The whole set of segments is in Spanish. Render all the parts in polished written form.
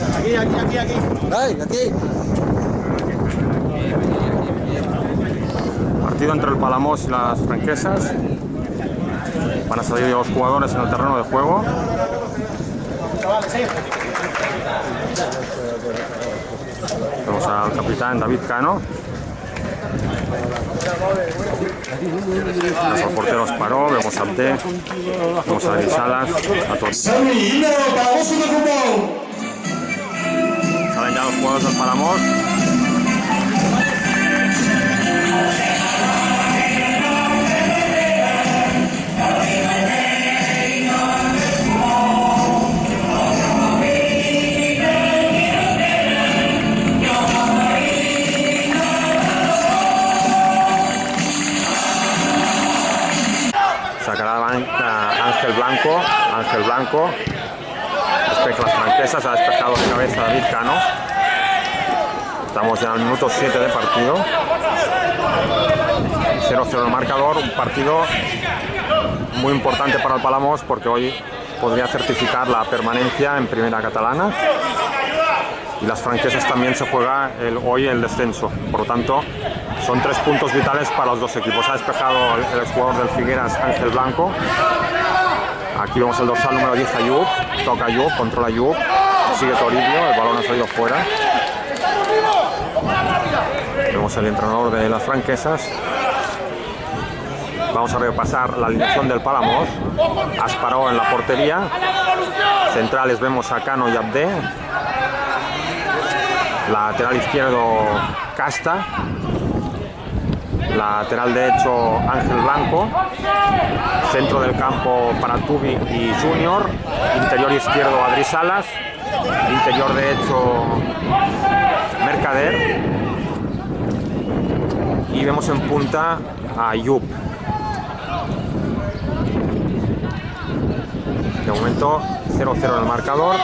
Aquí. ¡Ay, aquí! Partido entre el Palamós y las Franquesas. Van a salir los jugadores en el terreno de juego. Vemos al capitán David Cano. Vemos al portero Esparó, vemos a Abde, vemos a David Salas, a todos. Salen ya los jugadores del Palamós. Sacará Ángel Blanco. Despeja las Franquesas, ha despejado de cabeza David Cano. Estamos ya en el minuto 7 de partido. 0-0 el marcador, un partido muy importante para el Palamós porque hoy podría certificar la permanencia en Primera Catalana. Y las Franquesas también se juega hoy el descenso. Por lo tanto, son 3 puntos vitales para los dos equipos. Ha despejado el exjugador del Figueras, Ángel Blanco. Aquí vemos el dorsal número 10, Ayub. Toca Ayub, controla Ayub. Sigue Toribio, el balón ha salido fuera. Vemos el entrenador de las Franquesas. Vamos a repasar la alineación del Palamós. Asparó en la portería. Centrales vemos a Cano y Abde. Lateral izquierdo, Casta. Lateral derecho, Ángel Blanco. Centro del campo para Tubi y Junior. Interior izquierdo, Adri Salas. Interior derecho, Mercader. Y vemos en punta a Ayub. De momento 0-0 en el marcador.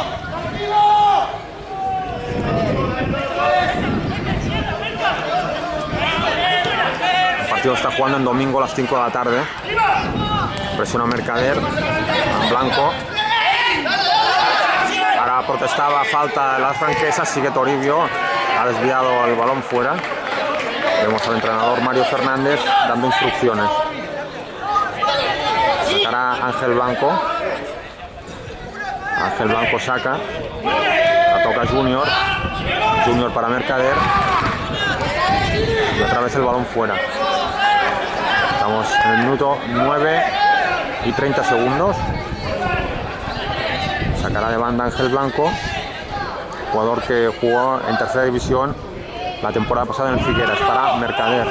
El partido está jugando en domingo a las 5 de la tarde. Presiona Mercader, Blanco. Ahora protestaba falta de las Franquesas, sigue Toribio, ha desviado el balón fuera. Vemos al entrenador Mario Fernández dando instrucciones. Sacará Ángel Blanco. Ángel Blanco saca. La toca Junior. Junior para Mercader. Y otra vez el balón fuera. Estamos en el minuto 9 y 30 segundos. Sacará de banda Ángel Blanco, jugador que jugó en tercera división la temporada pasada en el Figueras. Para Mercader.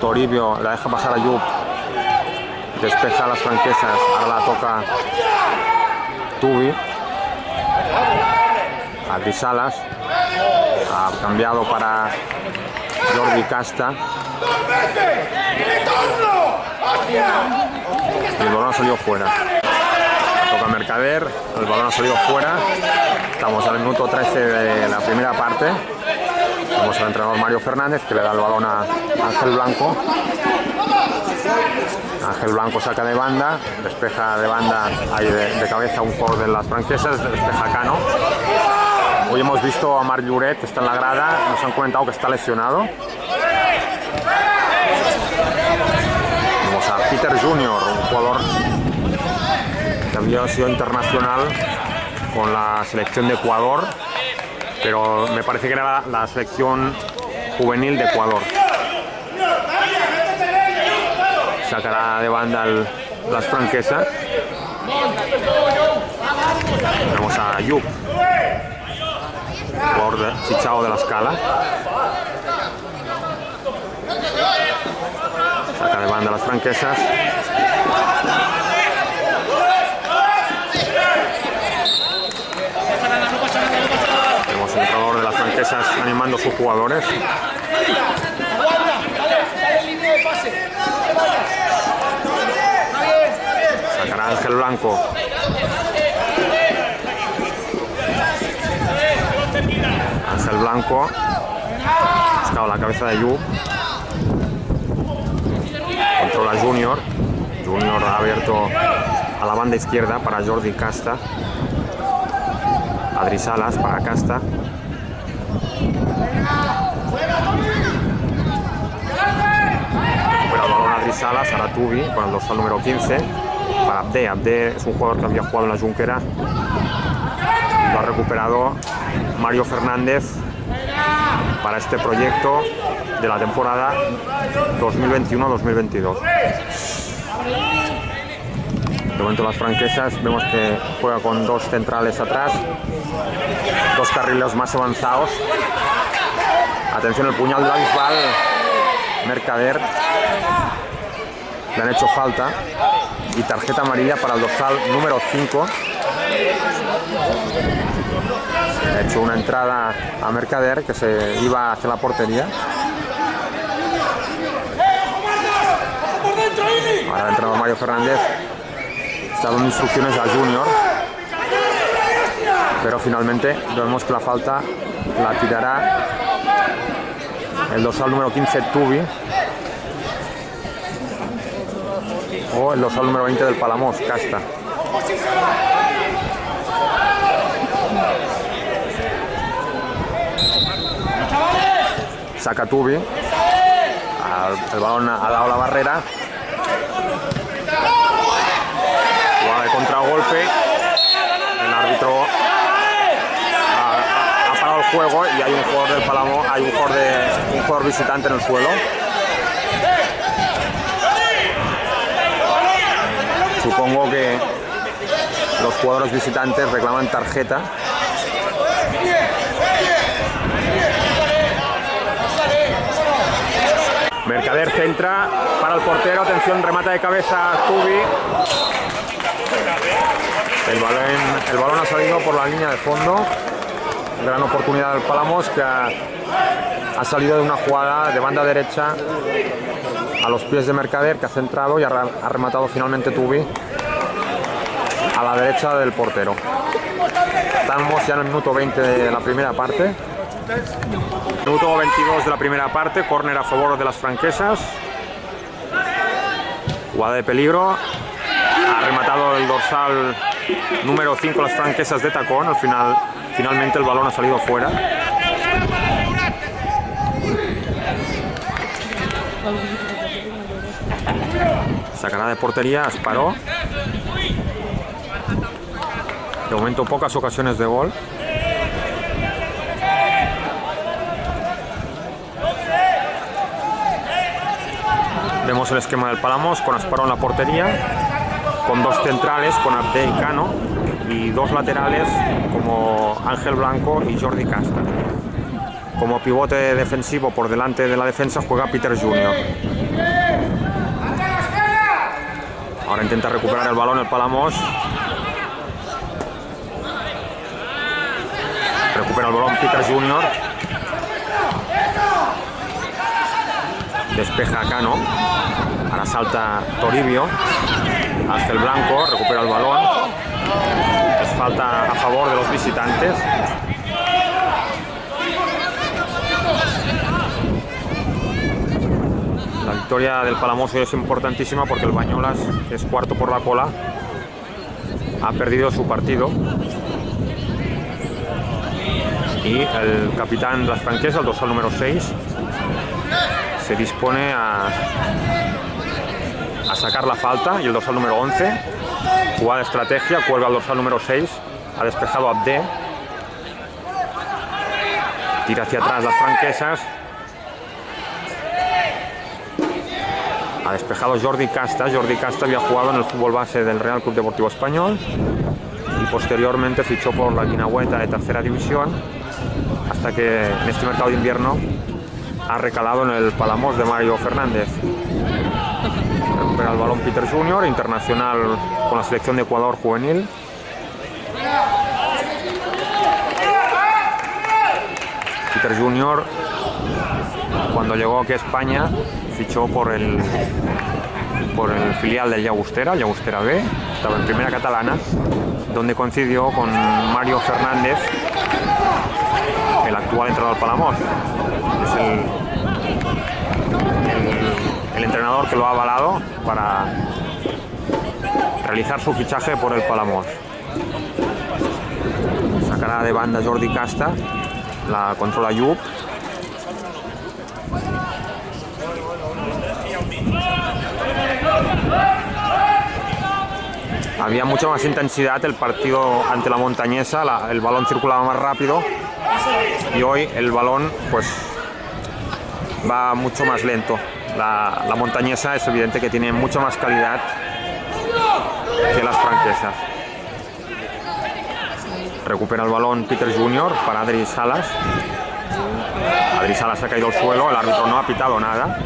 Toribio la deja pasar a Ayub. Despeja a las Franquesas. Ahora la toca Tubi. Adri Salas. Ha cambiado para Jordi Casta. Y el balón ha salido fuera. Toca Mercader, el balón ha salido fuera. Estamos al minuto 13 de la primera parte. Vamos al entrenador Mario Fernández, que le da el balón a Ángel Blanco. Ángel Blanco saca de banda, despeja de banda ahí de cabeza un jugador de las Franquesas, despeja Cano. Hoy hemos visto a Marc Lloret, que está en la grada, nos han comentado que está lesionado. Vamos a Peter Junior, un jugador que había sido internacional con la selección de Ecuador, pero me parece que era la selección juvenil de Ecuador. Sacará de banda las Franquesas. Vemos a Ayub, jugador fichado de la Scala. Saca de banda las Franquesas. Vemos el entrenador de las Franquesas animando a sus jugadores. Sacará Ángel Blanco. Ángel Blanco. Buscaba la cabeza de Yu. Controla Junior. Junior ha abierto a la banda izquierda para Jordi Casta. Adri Salas para Casta. Recupera el balón Adri Salas, ahora Tubi con el dorsal número 15 para Abde. Abde es un jugador que había jugado en la Junquera. Lo ha recuperado Mario Fernández para este proyecto de la temporada 2021-2022. De momento las franquesas vemos que juega con dos centrales atrás, dos carriles más avanzados. Atención, el puñal de la Bisbal, Mercader, le han hecho falta y tarjeta amarilla para el dorsal número 5. Ha hecho una entrada a Mercader que se iba hacia la portería. Ahora el entrenador Mario Fernández está dando instrucciones a Junior, pero finalmente vemos que la falta la tirará el dorsal número 15 Tubi o el dorsal número 20 del Palamós, Casta. Saca Tubi, el balón ha dado la barrera. Jugada de contragolpe, el árbitro ha parado el juego y hay un jugador del Palamós, hay un jugador visitante en el suelo. Supongo que los jugadores visitantes reclaman tarjeta. Mercader centra para el portero, atención, remata de cabeza Tubi. El balón ha salido por la línea de fondo. Gran oportunidad del Palamós, que ha salido de una jugada de banda derecha a los pies de Mercader, que ha centrado y ha rematado finalmente Tubi a la derecha del portero. Estamos ya en el minuto 20 de la primera parte. Minuto 22 de la primera parte, córner a favor de las franquesas. Jugada de peligro. Ha rematado el dorsal número 5 las franquesas de tacón. Finalmente el balón ha salido fuera. Sacará de portería Asparó. De momento pocas ocasiones de gol. Vemos el esquema del Palamós con Asparó en la portería, con dos centrales, con Abde y Cano, y dos laterales como Ángel Blanco y Jordi Casta. Como pivote defensivo por delante de la defensa juega Peter Junior. Ahora intenta recuperar el balón el Palamós. Recupera el balón Peter Junior. Despeja a Cano. Ahora salta Toribio. Ángel Blanco recupera el balón. Es falta a favor de los visitantes. La victoria del Palamós es importantísima porque el Bañolas, que es cuarto por la cola, ha perdido su partido. Y el capitán de las franquesas, el dorsal número 6, se dispone a sacar la falta, y el dorsal número 11, jugada de estrategia, cuelga el dorsal número 6, ha despejado Abde, tira hacia atrás las franquesas, ha despejado Jordi Casta. Jordi Casta había jugado en el fútbol base del Real Club Deportivo Español y posteriormente fichó por la Guinahueta de tercera división, hasta que en este mercado de invierno ha recalado en el Palamós de Mario Fernández. Recupera el balón Peter Junior, internacional con la selección de Ecuador juvenil. Peter Junior, cuando llegó aquí a España, fichó por el filial del Llagostera, Llagostera B, estaba en primera catalana, donde coincidió con Mario Fernández, el actual actual entrenador del Palamós. Es el entrenador que lo ha avalado para realizar su fichaje por el Palamós. Sacará de banda Jordi Casta, la controla Yup. Había mucha más intensidad el partido ante la Montañesa, el balón circulaba más rápido y hoy el balón pues va mucho más lento. La Montañesa es evidente que tiene mucha más calidad que las franquesas. Recupera el balón Peter Junior para Adri Salas. Adri Salas ha caído al suelo, el árbitro no ha pitado nada.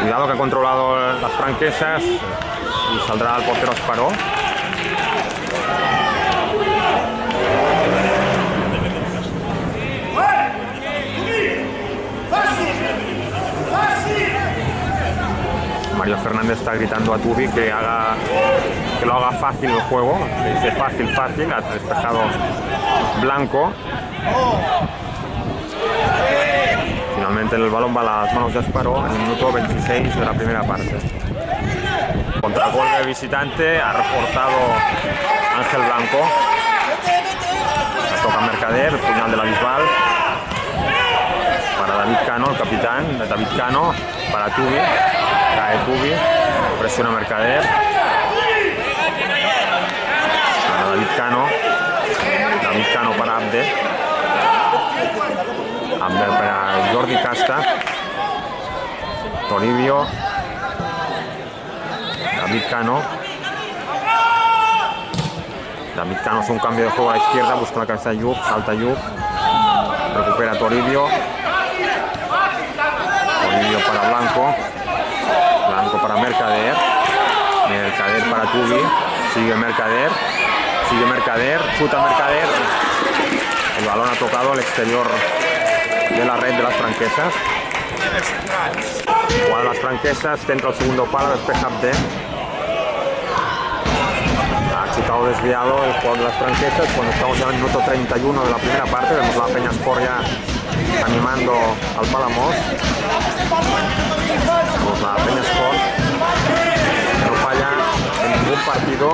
Cuidado que ha controlado las franquesas y saldrá el portero Asparó. Mario Fernández está gritando a Tubi que lo haga fácil el juego. Le dice fácil, ha despejado Blanco. Finalmente el balón va a las manos de Asparó en el minuto 26 de la primera parte. Contragolpe de visitante, ha reportado Ángel Blanco. La toca Mercader, puñal de la Bisbal. Para David Cano, el capitán. David Cano para Tubi. Cae Tubi, presiona Mercader. Para David Cano para Abde. Abde para Jordi Casta. Toribio. David Cano hace un cambio de juego a la izquierda, busca la cabeza de Yup, salta Yup, recupera Toribio. Toribio para Blanco para Mercader para Tubi, sigue Mercader, chuta Mercader. El balón ha tocado el exterior de la red de las franquesas. Jugada las franquesas, centro al segundo palo, despeja Abde. Ha chutado desviado el jugador de las franquesas cuando estamos ya en el minuto 31 de la primera parte. Vemos la Peñasport ya animando al Palamós. Vemos la Peñasport que no falla en ningún partido.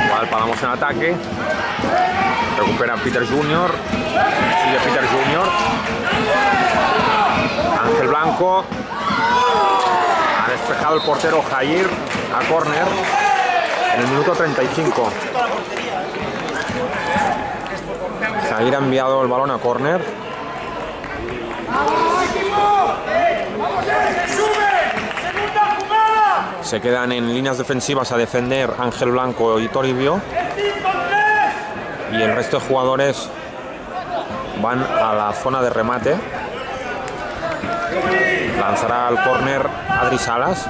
Igual el Palamós en ataque. Recupera Peter Junior. Sigue Peter Junior. Ángel Blanco. Ha despejado el portero Jair a córner en el minuto 35. Jair ha enviado el balón a córner. Se quedan en líneas defensivas a defender Ángel Blanco y Toribio. Y el resto de jugadores van a la zona de remate. Lanzará al córner Adri Salas.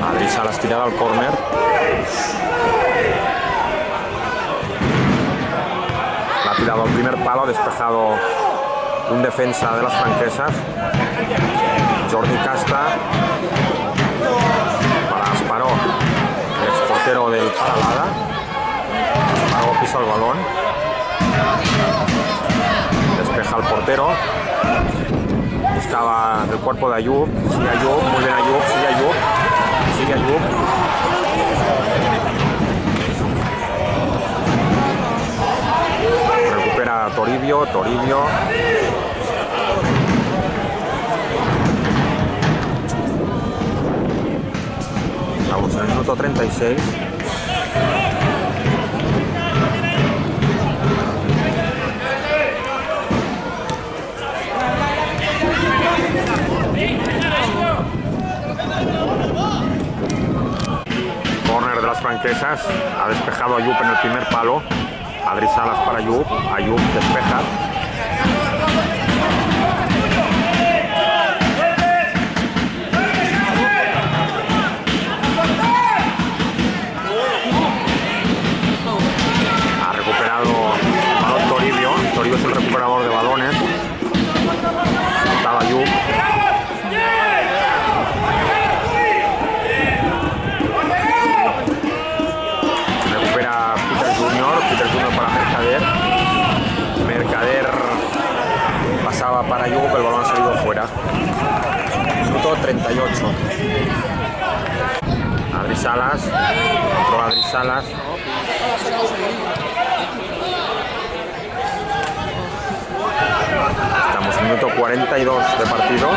Adri Salas tirará al córner. La ha tirado al primer palo, ha despejado un defensa de las franquesas. Jordi Casta para Asparó, el exportero del Paralada. Asparó pisa el balón. Despeja al portero. Buscaba el cuerpo de Ayub. Sigue Ayub, muy bien Ayub, sigue Ayub. Recupera Toribio. Estamos en el minuto 36. Córner de las franquesas. Ha despejado Ayub en el primer palo. Adri Salas para Ayub. Ayub despeja. Ha recuperado el balón Toribio. Toribio es el recuperador de balones. Estaba Ayub. ya. Minuto 38. Adri Salas, otro Adri Salas. Estamos en minuto 42 de partido.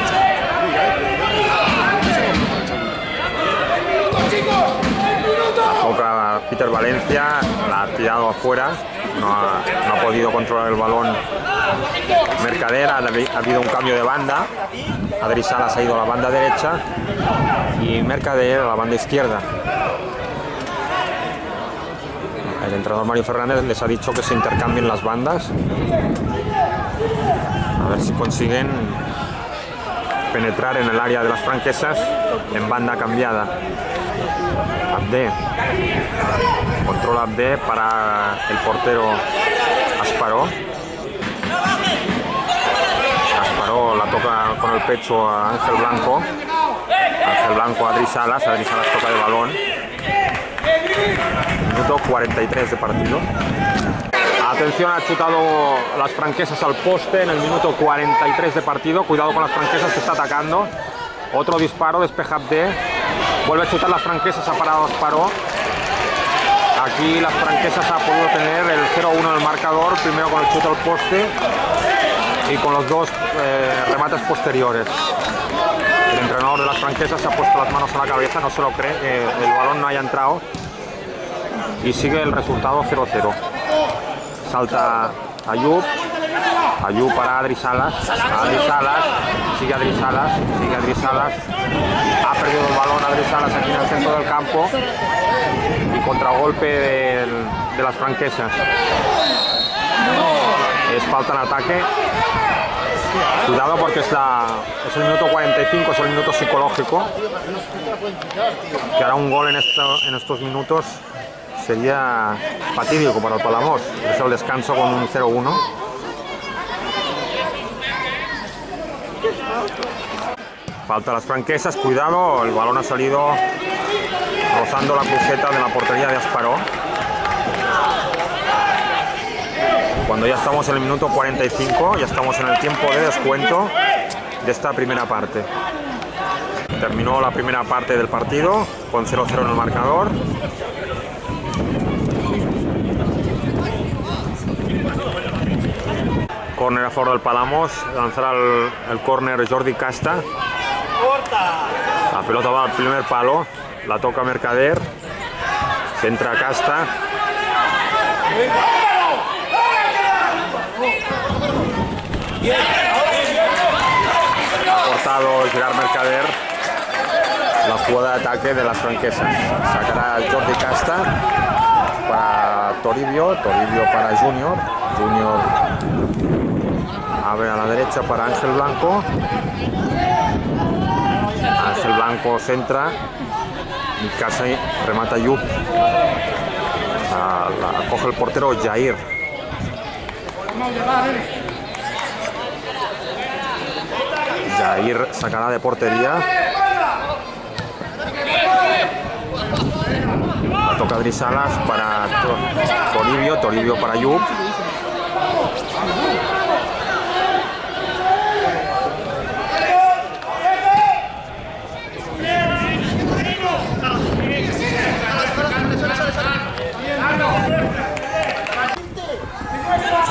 La toca Peter Valencia, la ha tirado afuera, no ha podido controlar el balón Mercader, ha habido un cambio de banda. Adri Salas ha ido a la banda derecha y Mercader a la banda izquierda. El entrenador Mario Fernández les ha dicho que se intercambien las bandas. A ver si consiguen penetrar en el área de las franquesas en banda cambiada. Abde. Controla Abde para el portero Asparó. Asparó la toca con el pecho a Ángel Blanco. Ángel Blanco a Adri Salas. Adri Salas toca el balón. Minuto 43 de partido. Atención, ha chutado las franquesas al poste en el minuto 43 de partido. Cuidado con las franquesas que está atacando. Otro disparo, despeja Abde. Vuelve a chutar las franquesas, ha parado Asparó. Aquí las franquesas ha podido tener el 0-1 en el marcador. Primero con el chute al poste y con los dos remates posteriores. El entrenador de las franquesas se ha puesto las manos a la cabeza, no se lo cree, que el balón no haya entrado. Y sigue el resultado 0-0. Salta Ayub. Ayub para Adri Salas. Adri Salas. Sigue Adri Salas. Sigue Adri Salas. Ha perdido el balón Adri Salas aquí en el centro del campo. Y contragolpe de las franquesas. Es falta en ataque. Cuidado porque es el minuto 45, es el minuto psicológico. Que hará un gol en estos minutos. Sería fatídico para el Palamós. Es el descanso con un 0-1. Falta las franquesas, cuidado, el balón ha salido rozando la cruceta de la portería de Asparó. Cuando ya estamos en el minuto 45, ya estamos en el tiempo de descuento de esta primera parte. Terminó la primera parte del partido con 0-0 en el marcador. Córner a favor del Palamós, lanzará el córner Jordi Casta. La pelota va al primer palo, la toca Mercader, centra Casta. Ha cortado Gerard Mercader la jugada de ataque de las franquesas. Sacará Jordi Casta para Toribio, Toribio para Junior, Junior abre a la derecha para Ángel Blanco. Ángel Blanco centra y casi remata Ayub. La coge el portero Jair. Jair sacará de portería. La toca Adri Salas para Toribio, Toribio para Ayub.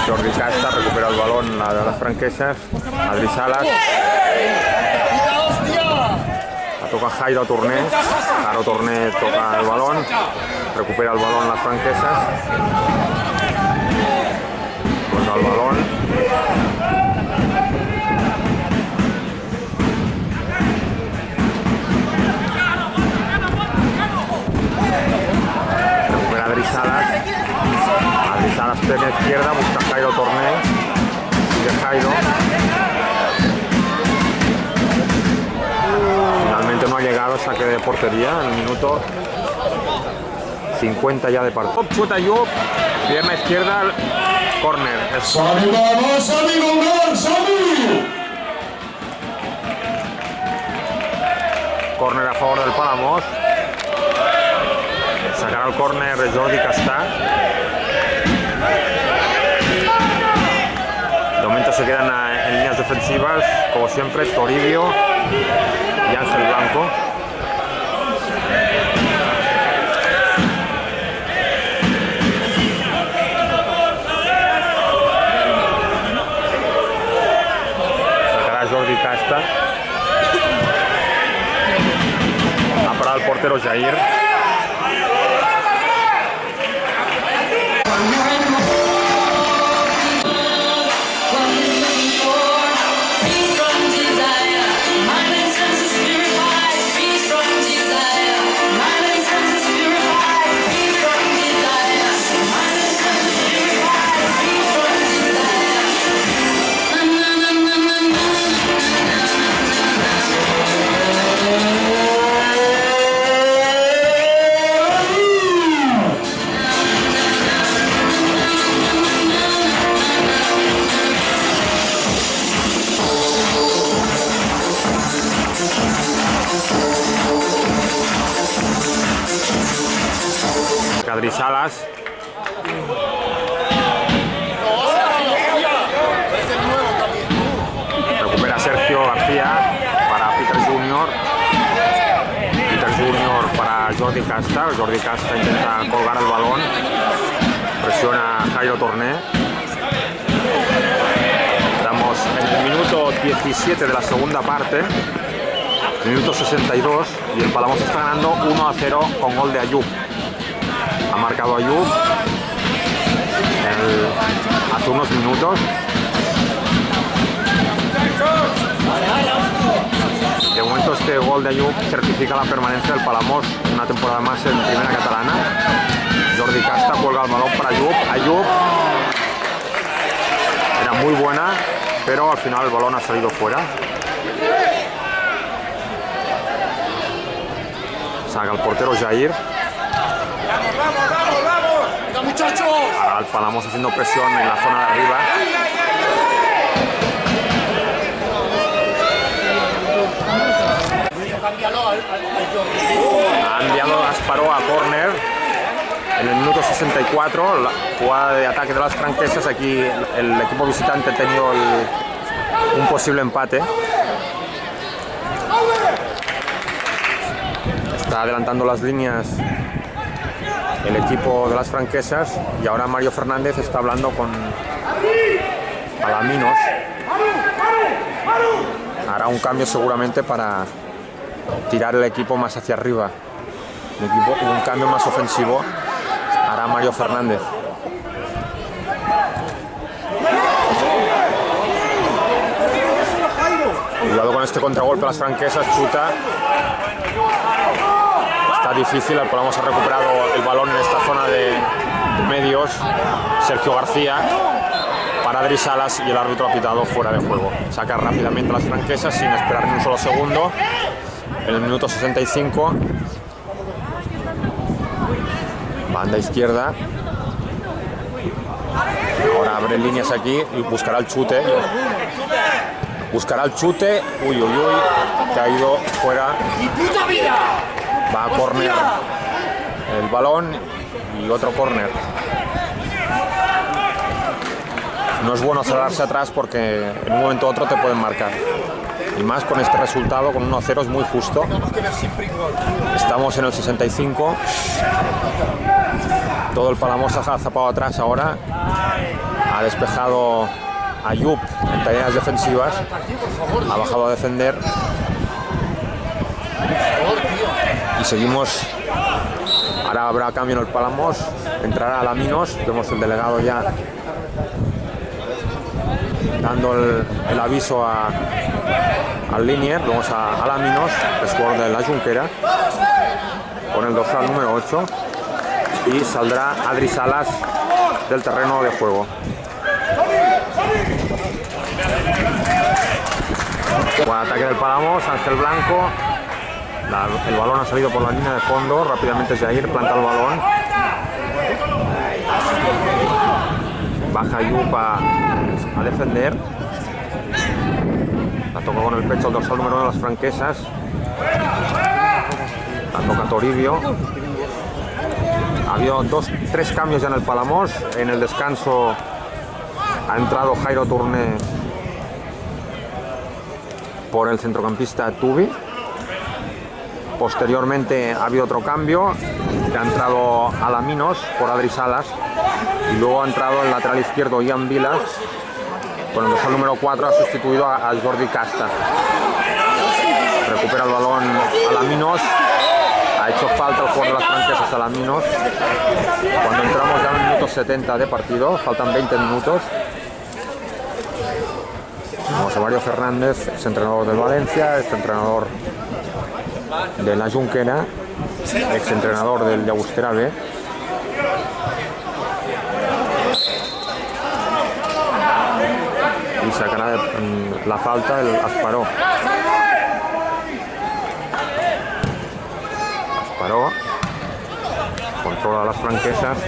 Jordi Casta recupera el balón de las franquesas. Adri Salas. La toca Jairo Torné. Jairo Torné toca el balón. Recupera el balón las franquesas. Vuelve al balón. Recupera Adri Salas. Adri Salas plena izquierda, busca Jairo Torné. Sigue Jairo. Finalmente no ha llegado, saque de portería en el minuto 50 ya de partido. Chuta Ayub, pierna izquierda, córner. Córner a favor del Palamós. Sacará el córner Jordi Casta. momento se quedan en líneas defensivas, como siempre, Toribio y Ángel Blanco. Sacará Jordi Casta. Ha parado el portero Jair. Adri Salas. Recupera Sergio García para Peter Junior. Peter Junior para Jordi Casta. Jordi Casta intenta colgar el balón. Presiona a Jairo Torné. Estamos en el minuto 17 de la segunda parte. Minuto 62 y el Palamós está ganando 1-0 con gol de Ayub. Ha marcado Ayub hace unos minutos. De momento este gol de Ayub certifica la permanencia del Palamós una temporada más en primera catalana. Jordi Casta cuelga el balón para Ayub. Ayub era muy buena, pero al final el balón ha salido fuera. Saca el portero Jair. Ahora el Palamós haciendo presión en la zona de arriba. Ha enviado Gasparó a córner en el minuto 64. La jugada de ataque de las franquesas. Aquí el equipo visitante ha tenido un posible empate. Está adelantando las líneas el equipo de las franquesas y ahora Mario Fernández está hablando con Alaminos. Hará un cambio seguramente para tirar el equipo más hacia arriba. Un cambio más ofensivo hará Mario Fernández. Cuidado con este contragolpe de las franquesas, chuta. Está difícil, el Palamós ha recuperado el balón en esta zona de medios. Sergio García para Adri Salas y el árbitro ha pitado fuera de juego. Saca rápidamente las franquesas sin esperar ni un solo segundo. En el minuto 65. Banda izquierda. Ahora abre líneas aquí y buscará el chute. Buscará el chute. Uy, uy, uy. Que ha ido fuera. Va a córner el balón y otro córner. No es bueno cerrarse atrás porque en un momento u otro te pueden marcar. Y más con este resultado, con 1-0 es muy justo. Estamos en el 65. Todo el Palamós ha zapado atrás ahora. Ha despejado Ayub en tareas defensivas. Ha bajado a defender. Y seguimos. Ahora habrá cambio en el Palamós. Entrará Alaminos. Vemos el delegado ya dando el aviso al linier. Vamos a Alaminos, es jugador de la Junquera, con el dorsal número 8. Y saldrá Adri Salas del terreno de juego. Buen ataque del Palamós, Ángel Blanco. El balón ha salido por la línea de fondo. Rápidamente Jair planta el balón. Baja Ayub a defender. La toca con el pecho el dorsal número 1 de las franquesas. La toca Toribio. Ha habido 3 cambios ya en el Palamós. En el descanso Ha entrado Jairo Tourné por el centrocampista Tubi. Posteriormente ha habido otro cambio, que ha entrado Alaminos por Adri Salas, y luego ha entrado el lateral izquierdo Ian Vilas. Con el dorsal número 4 ha sustituido a Jordi Casta. Recupera el balón Alaminos. Ha hecho falta el jugador de las franquesas Alaminos. Cuando entramos ya en el minuto 70 de partido, faltan 20 minutos. José Mario Fernández, ex entrenador del Valencia, ex entrenador de la Junquera, ex entrenador del Llagostera B. Y sacará la falta el Asparó. Asparó controla las franquesas.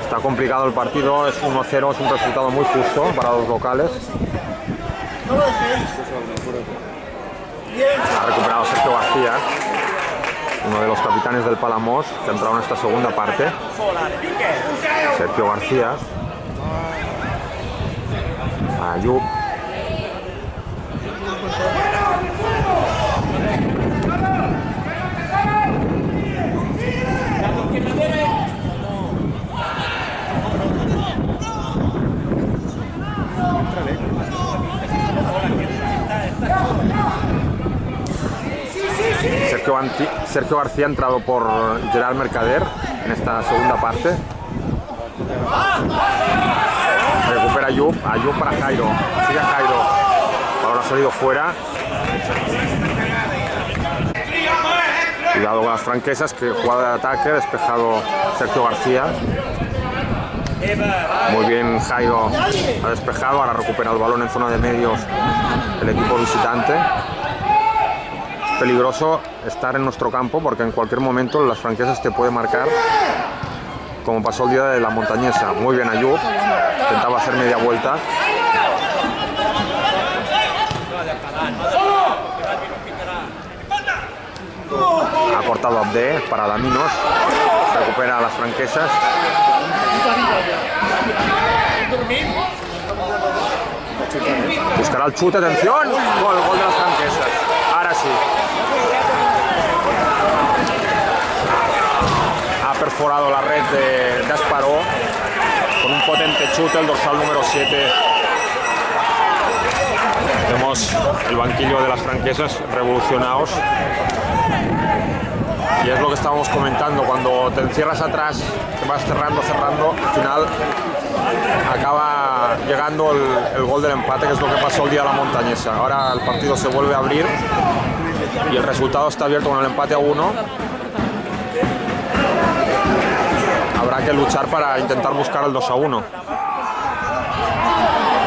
Está complicado el partido, es 1-0, es un resultado muy justo para los locales. Ha recuperado Sergio García, uno de los capitanes del Palamós, que ha entrado en esta segunda parte. Sergio García. Ayub. Sergio García ha entrado por Gerard Mercader en esta segunda parte. Recupera Ayub para Jairo. Sigue Jairo. Ahora ha salido fuera. Cuidado con las franquesas, que jugada de ataque, despejado Sergio García. Muy bien, Jairo ha despejado, ahora recupera el balón en zona de medios el equipo visitante. Es peligroso estar en nuestro campo porque en cualquier momento las franquesas te pueden marcar, como pasó el día de la Montañesa. Muy bien Ayub, intentaba hacer media vuelta. Ha cortado Abde para Alaminos, recupera a las franquesas. Buscará el chute, atención, gol de las franquesas. Ahora sí. Ha perforado la red de Asparó con un potente chute, el dorsal número 7. Vemos el banquillo de las franquesas revolucionados. Y es lo que estábamos comentando, cuando te encierras atrás, te vas cerrando, al final acaba llegando el gol del empate, que es lo que pasó el día de la Montañesa. Ahora el partido se vuelve a abrir y el resultado está abierto con el empate a 1. Habrá que luchar para intentar buscar el 2-1.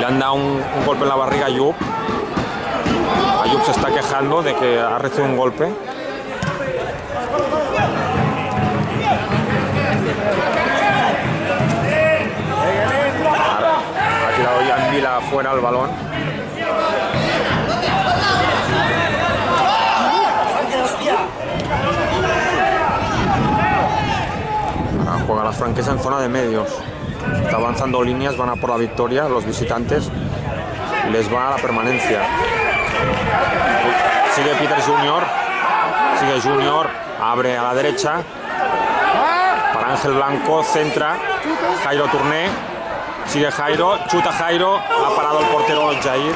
Le han dado un golpe en la barriga a Ayub. Ayub se está quejando de que ha recibido un golpe. Ha tirado Ian Vila fuera el balón. Ahora juega las franquesas en zona de medios. Está avanzando líneas, van a por la victoria. Los visitantes les va a la permanencia. Sigue Peter Junior. Sigue Junior. Abre a la derecha. Para Ángel Blanco. Centra. Jairo Tourné. Sigue Jairo. Chuta Jairo. Ha parado el portero Jair.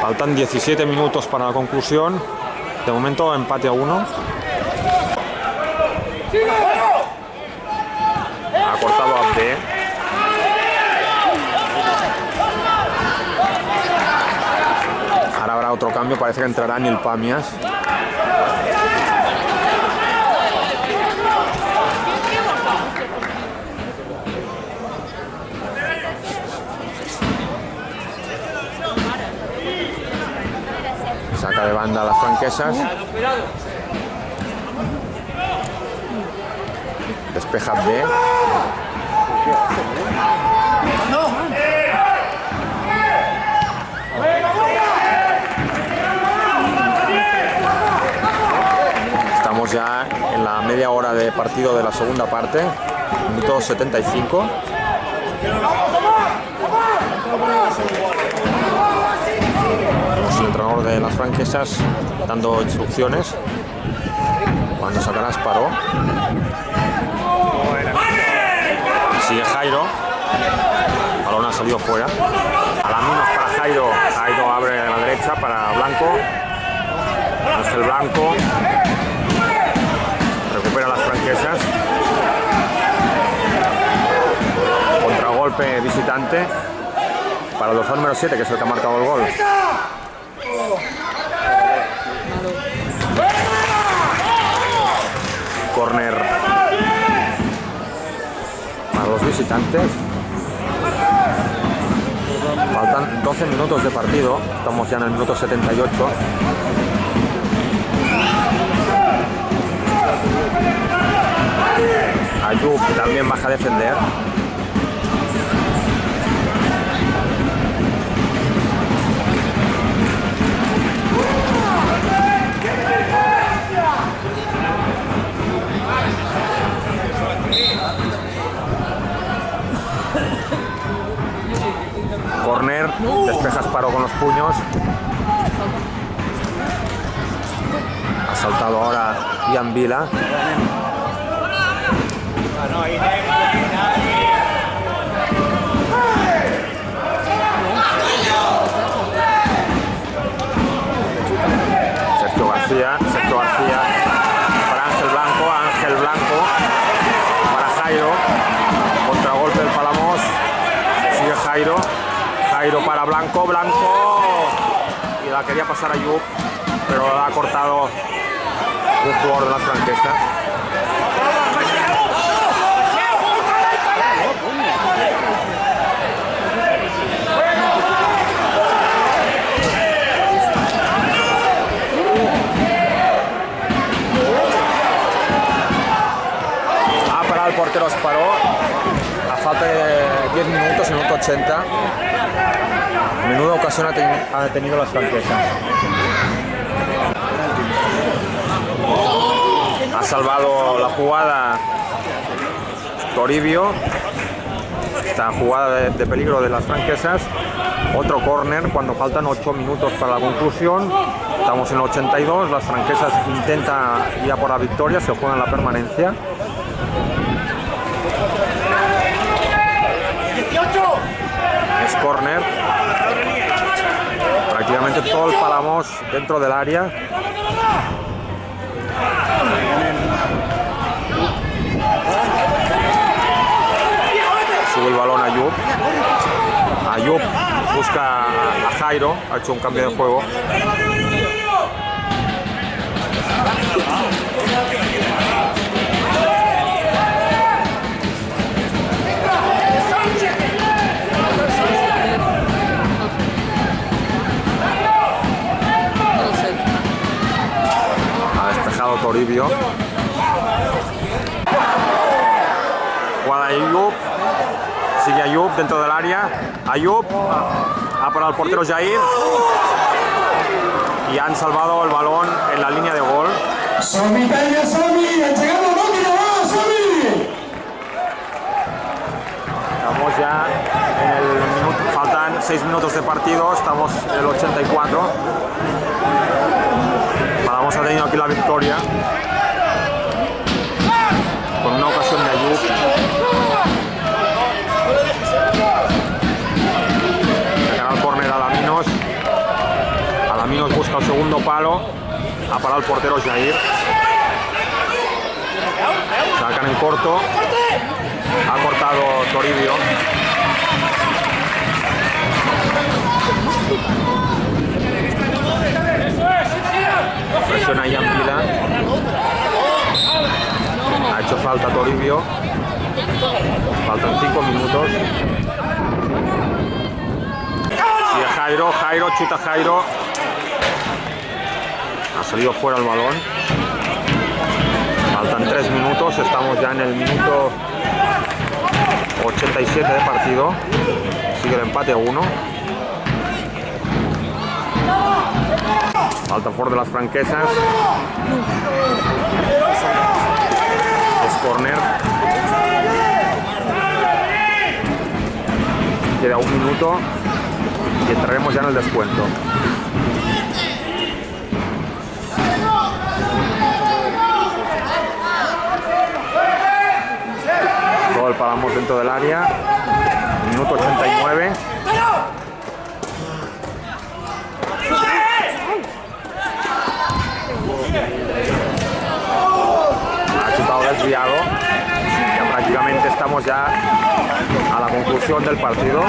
Faltan 17 minutos para la conclusión. De momento empate a 1. Ha cortado Abde. Ahora habrá otro cambio, parece que entrará Nil Pamias. Saca de banda a las franquesas. Despeja Abde. Estamos ya en la media media hora de partido de la segunda parte, minuto 75. El entrenador de las franquesas dando instrucciones cuando sacará Asparó. Sigue Jairo, el balón ha salido fuera. Alaminos para Jairo, Jairo abre a la derecha para Blanco. Ángel Blanco recupera las franquesas. Contragolpe visitante para el dorsal número 7, que es el que ha marcado el gol. Corner para los visitantes. Faltan 12 minutos de partido, estamos ya en el minuto 78. Ayub también baja a defender. Corner, despeja Asparó con los puños. Ha saltado ahora Ian Vila. Sergio García para Ángel Blanco para Jairo. Contragolpe del Palamós. Sigue Jairo para Blanco, y la quería pasar a Ayub, pero la ha cortado un jugador de la franquesa. Ha parado el portero Asparó a falta de 10 minutos, minuto 80. Menuda ocasión ha tenido las franquesas. Ha salvado la jugada Toribio. Esta jugada de peligro de las franquesas. Otro córner cuando faltan 8 minutos para la conclusión. Estamos en el 82. Las franquesas intentan ir a por la victoria, se juegan la permanencia. Es córner. Prácticamente todo el Palamós dentro del área. Sube el balón a Ayub. Ayub busca a Jairo, ha hecho un cambio de juego. Toribio. Jugada Ayub. Sigue Ayub dentro del área. Ayub ha parado el portero Jair. Y han salvado el balón en la línea de gol. Estamos ya en el minuto. Faltan 6 minutos de partido. Estamos en el 84. Palamós ha tenido aquí la victoria con una ocasión de Ayub. Sacará el córner a Alaminos busca el segundo palo. Ha parado el portero Jair. Sacan en corto. Ha cortado Toribio. Presiona Ian Vila. Ha hecho falta Toribio. Faltan 5 minutos. Sigue Jairo, chuta Jairo. Ha salido fuera el balón. Faltan 3 minutos. Estamos ya en el minuto 87 de partido. Sigue el empate a 1. Falta por de las franquesas. es córner. Queda 1 minuto y entraremos ya en el descuento. Gol Palamos dentro del área. Minuto 89. Ha chutado desviado. Ya prácticamente estamos ya a la conclusión del partido.